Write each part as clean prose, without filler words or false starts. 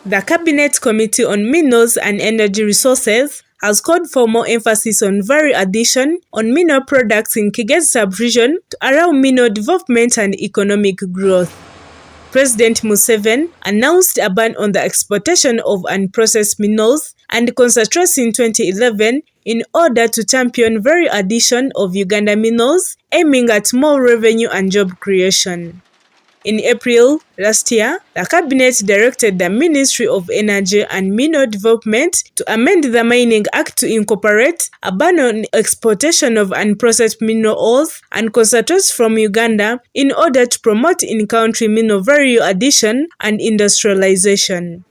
The Cabinet Committee on Minerals and Energy Resources has called for more emphasis on value addition on mineral products in Kigezi Sub Region to allow mineral development and economic growth. President Museveni announced a ban on the exportation of unprocessed minerals and concentrates in 2011 in order to champion value addition of Uganda Minerals, aiming at more revenue and job creation. In April last year, the Cabinet directed the Ministry of Energy and Mineral Development to amend the Mining Act to incorporate a ban on exportation of unprocessed mineral ores and concentrates from Uganda in order to promote in-country mineral value addition and industrialization.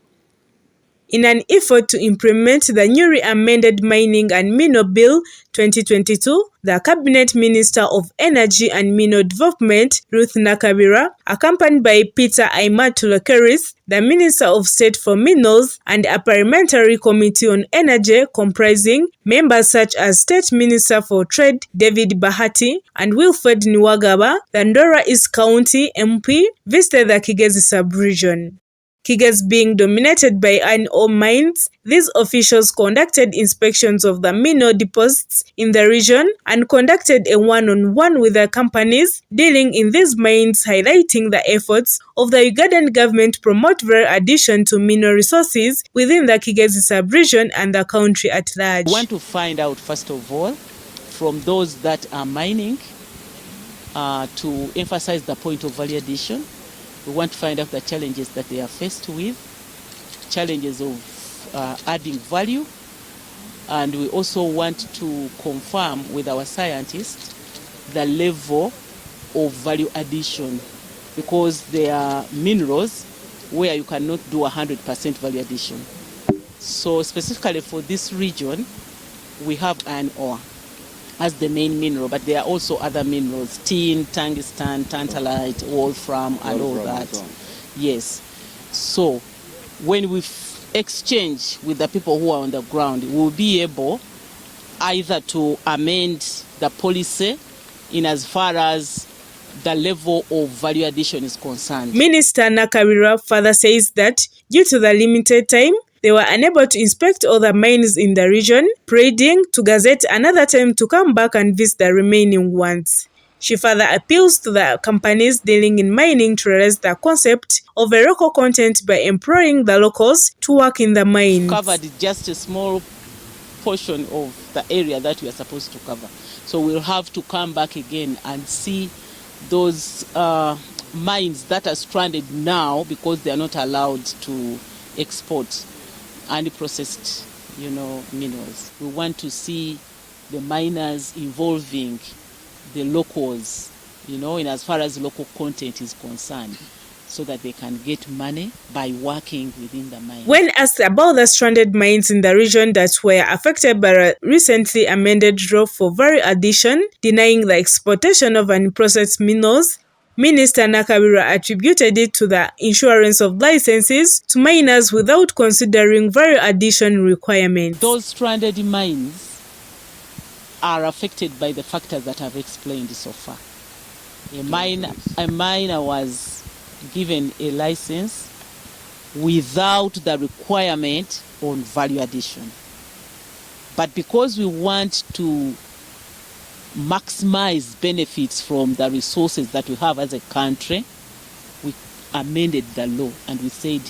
In an effort to implement the newly amended Mining and Mineral Bill 2022, the Cabinet Minister of Energy and Mineral Development, Ruth Nankabirwa, accompanied by Peter Aimat Lokeris, the Minister of State for Minerals, and a parliamentary committee on energy comprising members such as State Minister for Trade David Bahati and Wilfred Niwagaba, the Ndorwa East County MP, visited the Kigezi Sub Region. Kigezi being dominated by iron ore mines, these officials conducted inspections of the mineral deposits in the region and conducted a one-on-one with the companies dealing in these mines, highlighting the efforts of the Ugandan government to promote value addition to mineral resources within the Kigezi Sub-region and the country at large. We want to find out, first of all, from those that are mining, to emphasize the point of value addition. We want to find out the challenges that they are faced with, challenges of adding value, and we also want to confirm with our scientists the level of value addition, because there are minerals where you cannot do 100% value addition. So specifically for this region, we have iron ore as the main mineral, but there are also other minerals, tin, tungsten, tantalite, wolfram, and all that. Yes. So when we exchange with the people who are on the ground, we'll be able either to amend the policy in as far as the level of value addition is concerned. Minister Nankabirwa further says that due to the limited time, they were unable to inspect all the mines in the region, pleading to Gazette another time to come back and visit the remaining ones. She further appeals to the companies dealing in mining to realize the concept of a local content by employing the locals to work in the mines. Covered just a small portion of the area that we are supposed to cover. So we'll have to come back again and see those mines that are stranded now because they are not allowed to export unprocessed, minerals. We want to see the miners involving the locals, in as far as local content is concerned, so that they can get money by working within the mine. When asked about the stranded mines in the region that were affected by a recently amended law for value addition, denying the exportation of unprocessed minerals, Minister Nankabirwa attributed it to the insurance of licenses to miners without considering value addition requirements. Those stranded mines are affected by the factors that I've explained so far. A miner was given a license without the requirement on value addition. But because we want to maximize benefits from the resources that we have as a country, we amended the law and we said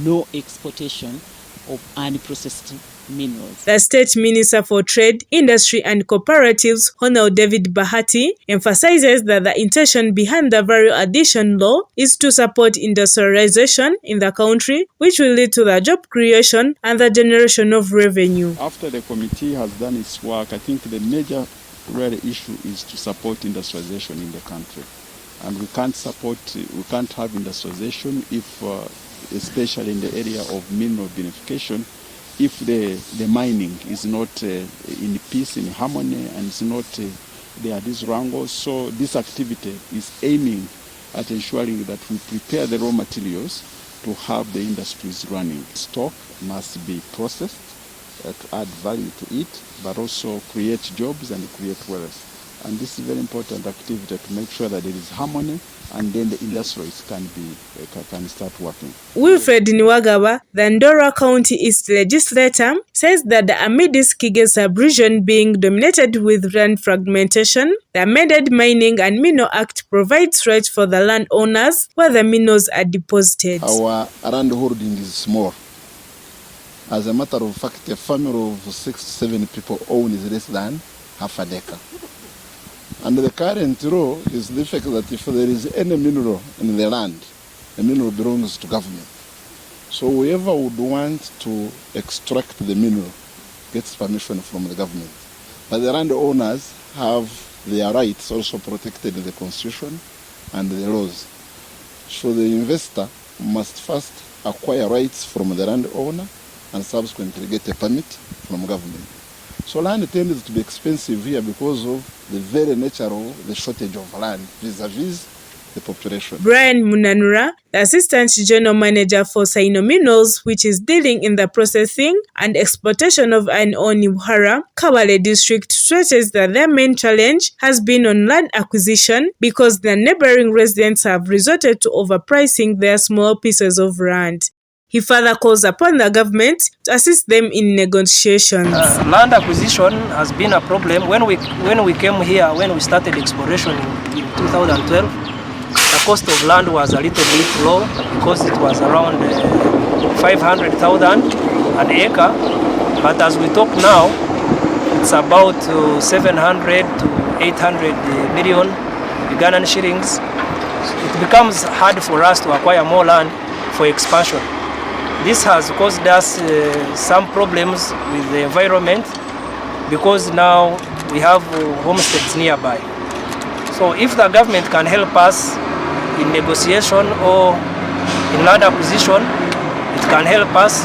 no exportation of unprocessed minerals. The State Minister for Trade, Industry and Cooperatives, Hon. David Bahati, emphasizes that the intention behind the value addition law is to support industrialization in the country, which will lead to the job creation and the generation of revenue. After the committee has done its work, I think the major real issue is to support industrialization in the country. And we can't have industrialization if, especially in the area of mineral beneficiation, if the mining is not in peace, in harmony, and it's not, there are these wrangles. So this activity is aiming at ensuring that we prepare the raw materials to have the industries running. Stock must be processed to add value to it, but also create jobs and create wealth. And this is a very important activity to make sure that there is harmony and then the industries can start working. Wilfred Niwagaba, the Ndorwa County East legislator, says that amid this Kigezi Sub Region being dominated with land fragmentation, the amended Mining and Mineral Act provides rights for the landowners where the minerals are deposited. Our land holding is small. As a matter of fact, a family of 6 to 7 people owns less than half an acre. And the current law is the fact that if there is any mineral in the land, the mineral belongs to government. So whoever would want to extract the mineral gets permission from the government. But the landowners have their rights also protected in the constitution and the laws. So the investor must first acquire rights from the landowner and subsequently get a permit from government. So land tends to be expensive here because of the very nature of the shortage of land vis-a-vis the population. Brian Munanura, the Assistant General Manager for Sino Minerals, which is dealing in the processing and exportation of iron ore in Buhara, Kabale district, stresses that their main challenge has been on land acquisition because the neighboring residents have resorted to overpricing their small pieces of land. He further calls upon the government to assist them in negotiations. Land acquisition has been a problem. When we came here, when we started exploration in 2012, the cost of land was a little bit low because it was around 500,000 an acre. But as we talk now, it's about 700 to 800 million Ugandan shillings. It becomes hard for us to acquire more land for expansion. This has caused us some problems with the environment because now we have homesteads nearby. So if the government can help us in negotiation or in land acquisition, it can help us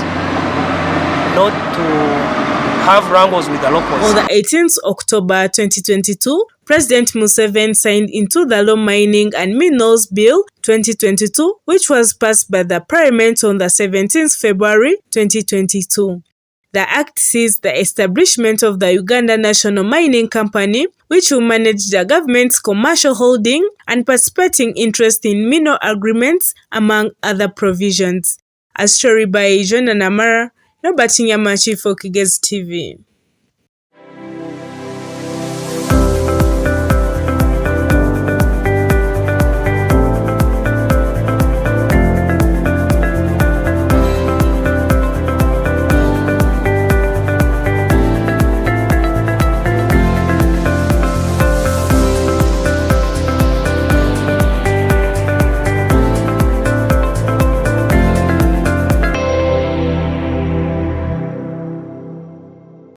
not to have wrangles with the locals. On the 18th October 2022, President Museveni signed into the Law Mining and Minerals Bill 2022, which was passed by the Parliament on the 17th February 2022. The Act sees the establishment of the Uganda National Mining Company, which will manage the government's commercial holding and participating interest in mineral agreements, among other provisions. A story by John and Amara, Nobatinyamachi for Kigezi TV.